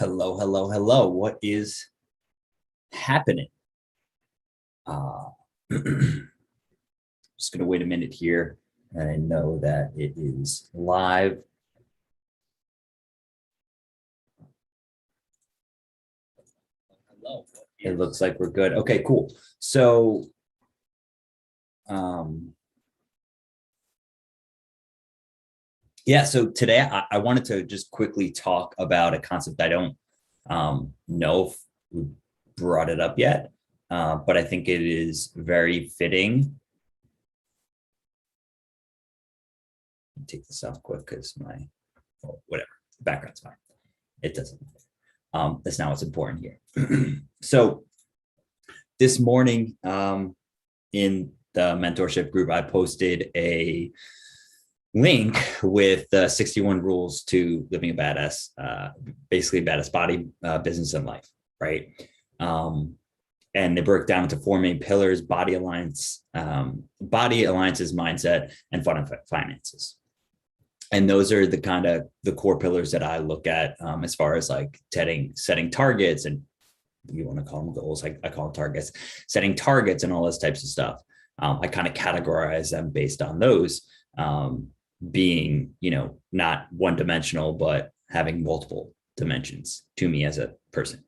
Hello, hello, hello. What is happening? Uh, just going to wait a minute here. And I know that it is live. Hello. It looks like we're good. Okay, cool. So, yeah, so today I wanted to just quickly talk about a concept I don't know if we brought it up yet, but I think it is very fitting. Take this off quick because whatever, the background's fine. It doesn't matter. That's not what's important here. So this morning in the mentorship group, I posted a link with 61 rules to living a badass, basically badass body, business, and life, right? And they broke down into four main pillars: body alliances, mindset, and fun and finances. And those are the core pillars that I look at as far as like setting targets, and you want to call them goals. I call them targets, setting targets and all those types of stuff. I kind of categorize them based on those being, not one dimensional, but having multiple dimensions to me as a person.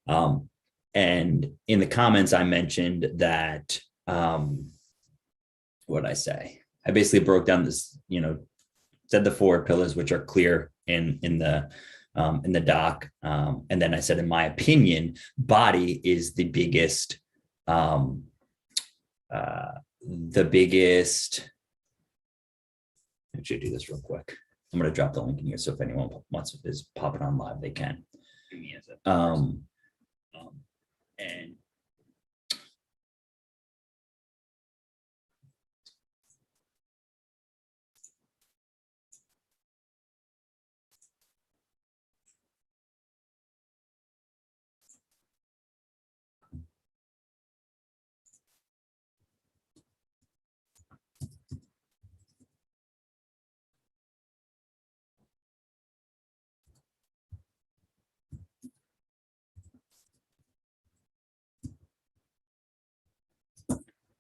And in the comments, I mentioned that, what did I say? I basically broke down this, said the four pillars, which are clear in the doc. And then I said, in my opinion, body is the biggest, I should do this real quick. I'm going to drop the link in here. So if anyone wants is popping on live, they can. And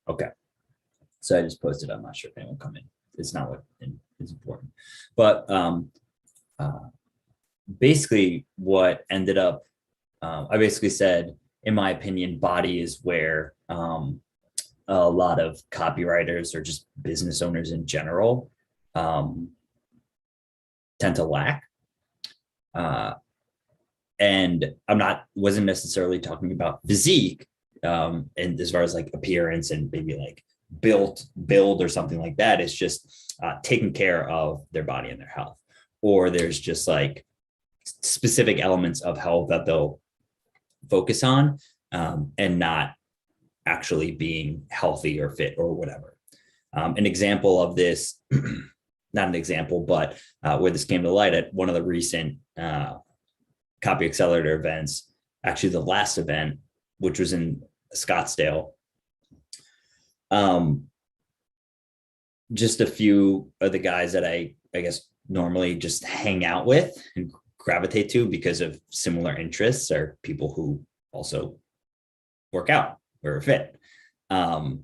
okay. So I just posted. I'm not sure if anyone come in. It's not what is important, but basically what ended up, I basically said, in my opinion, body is where a lot of copywriters or just business owners in general tend to lack. And wasn't necessarily talking about physique, and as far as like appearance and maybe like build or something like that. It's just taking care of their body and their health, or there's just like specific elements of health that they'll focus on, and not actually being healthy or fit or whatever. An example of this, not an example, but where this came to light at one of the recent Copy Accelerator events, actually the last event, which was in Scottsdale. Just a few of the guys that I guess normally just hang out with and gravitate to because of similar interests are people who also work out or are fit. And,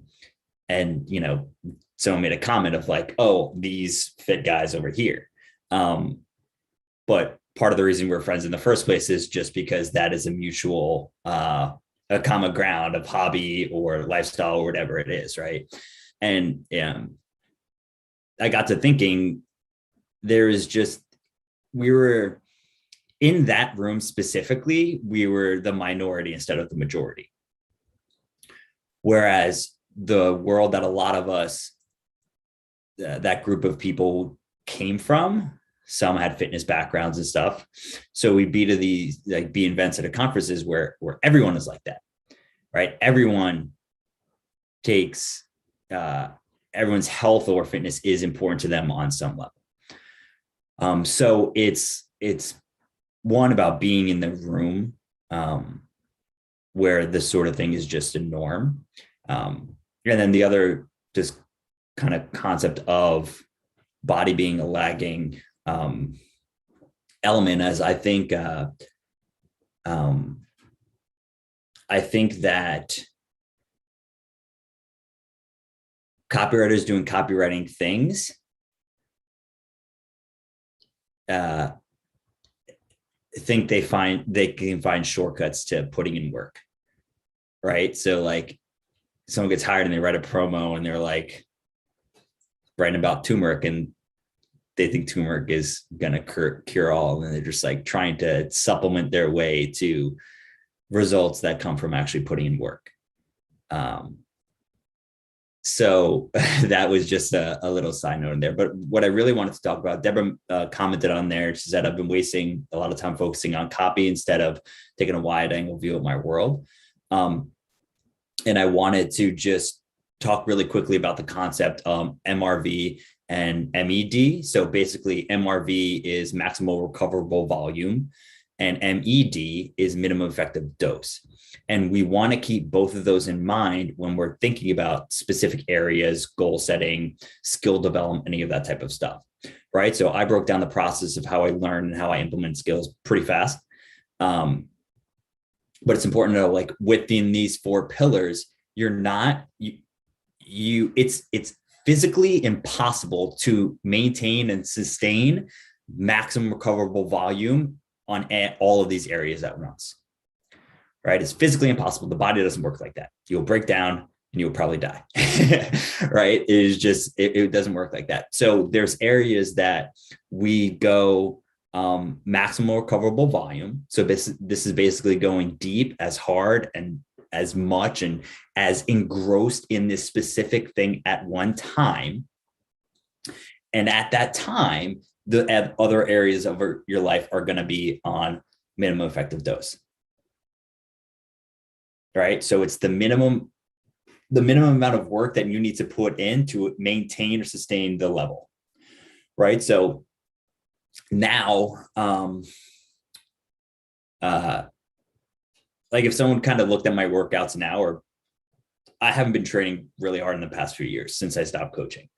someone made a comment of like, oh, these fit guys over here. But part of the reason we're friends in the first place is just because that is a mutual, a common ground of hobby or lifestyle or whatever it is. Right. And I got to thinking, we were in that room specifically, we were the minority instead of the majority. Whereas the world that a lot of us, that group of people came from, some had fitness backgrounds and stuff. So we'd be to these like be events at conferences where everyone is like that, right? Everyone takes, everyone's health or fitness is important to them on some level. So it's one about being in the room where this sort of thing is just a norm. And then the other just kind of concept of body being a lagging element, as I think Um, I think that copywriters doing copywriting things think they can find shortcuts to putting in work, right? So like someone gets hired and they write a promo and they're like writing about turmeric and they think turmeric is going to cure all. And they're just like trying to supplement their way to results that come from actually putting in work. So that was just a little side note in there. But what I really wanted to talk about, Deborah commented on there. She said, I've been wasting a lot of time focusing on copy instead of taking a wide angle view of my world. And I wanted to just talk really quickly about the concept of MRV and MED. So basically MRV is maximal recoverable volume and MED is minimum effective dose. And we want to keep both of those in mind when we're thinking about specific areas, goal setting, skill development, any of that type of stuff, right? So I broke down the process of how I learn and how I implement skills pretty fast. But it's important to know, like within these 4 pillars, it's physically impossible to maintain and sustain maximum recoverable volume on all of these areas at once. Right? It's physically impossible. The body doesn't work like that. You'll break down and you'll probably die. Right? It doesn't work like that. So there's areas that we go maximal recoverable volume. So this is basically going deep, as hard and as much and as engrossed in this specific thing at one time. And at that time, the other areas of your life are going to be on minimum effective dose. Right? So it's the minimum amount of work that you need to put in to maintain or sustain the level. Right? So now, like if someone kind of looked at my workouts now, or I haven't been training really hard in the past few years since I stopped coaching.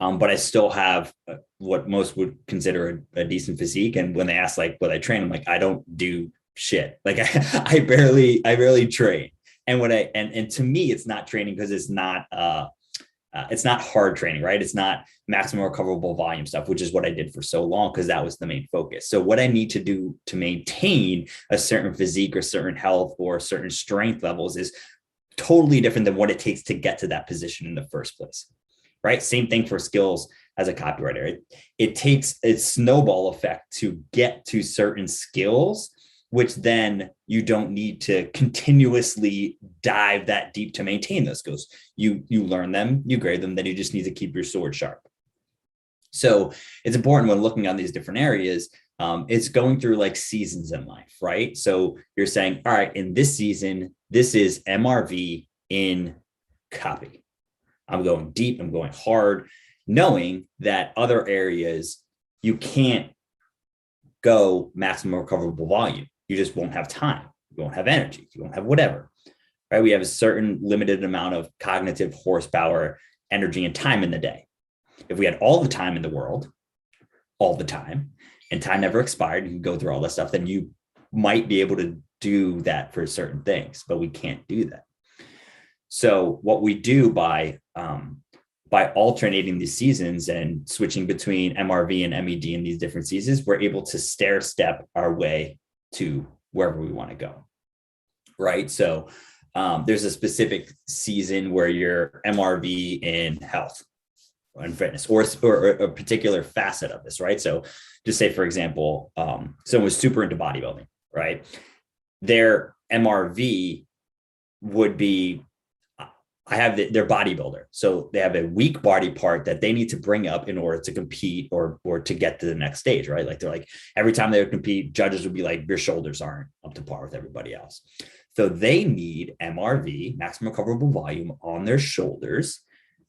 But I still have what most would consider a decent physique. And when they ask like what I train, I'm like, I don't do shit. Like I barely train. And and to me, it's not training because it's not hard training, right? It's not maximum recoverable volume stuff, which is what I did for so long because that was the main focus. So what I need to do to maintain a certain physique or certain health or certain strength levels is totally different than what it takes to get to that position in the first place. Right? Same thing for skills as a copywriter. It takes a snowball effect to get to certain skills, which then you don't need to continuously dive that deep to maintain those skills. You learn them, you grade them, then you just need to keep your sword sharp. So it's important when looking on these different areas, it's going through like seasons in life, right? So you're saying, all right, in this season, this is MRV in copy. I'm going deep, I'm going hard, knowing that other areas you can't go maximum recoverable volume. You just won't have time. You won't have energy. You won't have whatever, right? We have a certain limited amount of cognitive horsepower, energy, and time in the day. If we had all the time in the world, all the time, and time never expired, you can go through all that stuff, then you might be able to do that for certain things, but we can't do that. So what we do by alternating these seasons and switching between MRV and MED in these different seasons, we're able to stair step our way to wherever we want to go. Right. So there's a specific season where you're MRV in health and fitness or a particular facet of this. Right. So just say, for example, someone was super into bodybuilding, right? Their MRV would be, they're bodybuilder. So they have a weak body part that they need to bring up in order to compete or to get to the next stage, right? Like they're like, every time they would compete, judges would be like, your shoulders aren't up to par with everybody else. So they need MRV, maximum recoverable volume, on their shoulders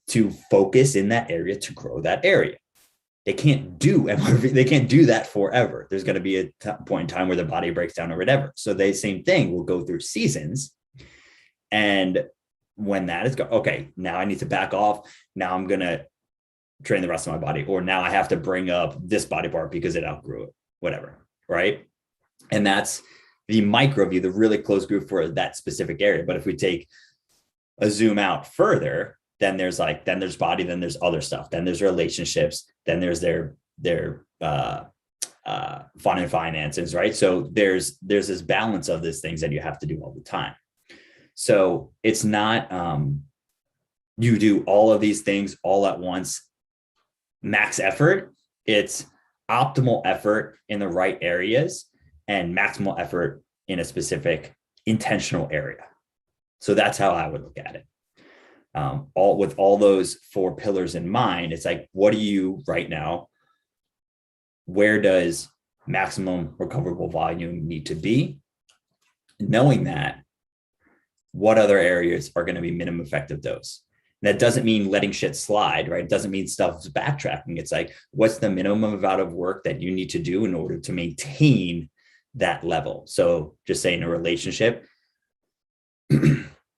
to focus in that area to grow that area. They can't do MRV. They can't do that forever. There's going to be a point in time where the body breaks down or whatever. So they same thing will go through seasons. And when that is okay, now I need to back off. Now I'm going to train the rest of my body, or now I have to bring up this body part because it outgrew it, whatever. Right. And that's the micro view, the really close group for that specific area. But if we take a zoom out further, then there's body, then there's other stuff, then there's relationships, then there's their fun and finances, right? So there's this balance of these things that you have to do all the time. So it's not you do all of these things all at once, max effort. It's optimal effort in the right areas and maximal effort in a specific intentional area. So that's how I would look at it. With all those 4 pillars in mind, it's like, what do you right now? Where does maximum recoverable volume need to be? Knowing that, what other areas are going to be minimum effective dose? And that doesn't mean letting shit slide, right? It doesn't mean stuff's backtracking. It's like, what's the minimum amount of work that you need to do in order to maintain that level? So just say in a relationship,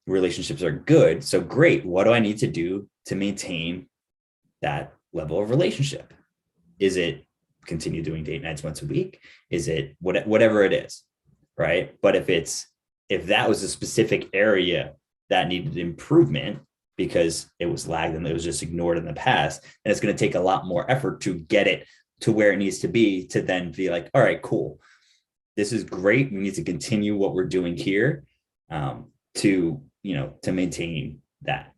relationships are good. So great. What do I need to do to maintain that level of relationship? Is it continue doing date nights once a week? Is it whatever it is, right? But if that was a specific area that needed improvement because it was lagged and it was just ignored in the past, and it's going to take a lot more effort to get it to where it needs to be, to then be like, all right, cool. This is great. We need to continue what we're doing here to maintain that.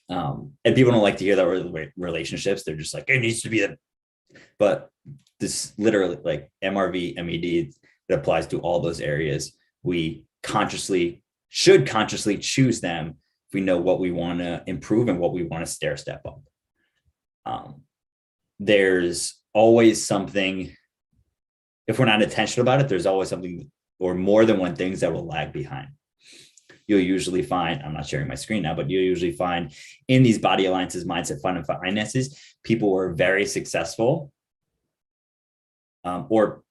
And people don't like to hear that relationships. They're just like, it needs to be but this literally, like MRV, MED, it applies to all those areas. We should consciously choose them if we know what we want to improve and what we want to stair step up. There's always something, if we're not intentional about it, there's always something or more than one things that will lag behind. You'll usually find, I'm not sharing my screen now, but you'll usually find in these body alliances, mindset, fun, and finances, people were very successful or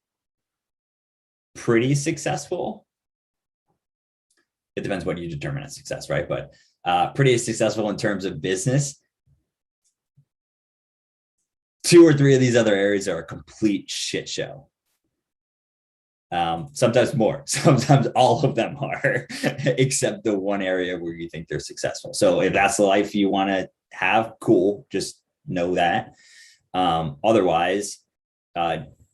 pretty successful. It depends what you determine as success, right? But pretty successful in terms of business. 2 or 3 of these other areas are a complete shit show. Sometimes more, sometimes all of them are, except the one area where you think they're successful. So if that's the life you want to have, cool, just know that. Otherwise,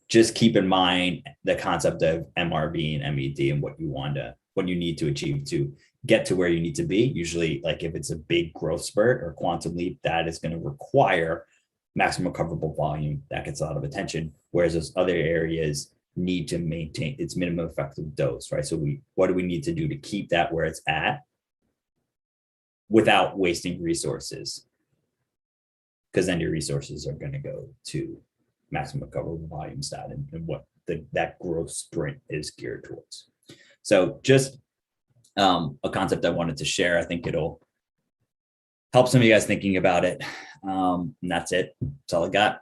just keep in mind the concept of MRV and MED and what you need to achieve to get to where you need to be. Usually, like if it's a big growth spurt or quantum leap, that is going to require maximum recoverable volume. That gets a lot of attention, whereas those other areas need to maintain its minimum effective dose, right? So what do we need to do to keep that where it's at without wasting resources? Because then your resources are going to go to maximum recoverable volume stat and what that growth sprint is geared towards. So just a concept I wanted to share. I think it'll help some of you guys thinking about it. And that's it. That's all I got.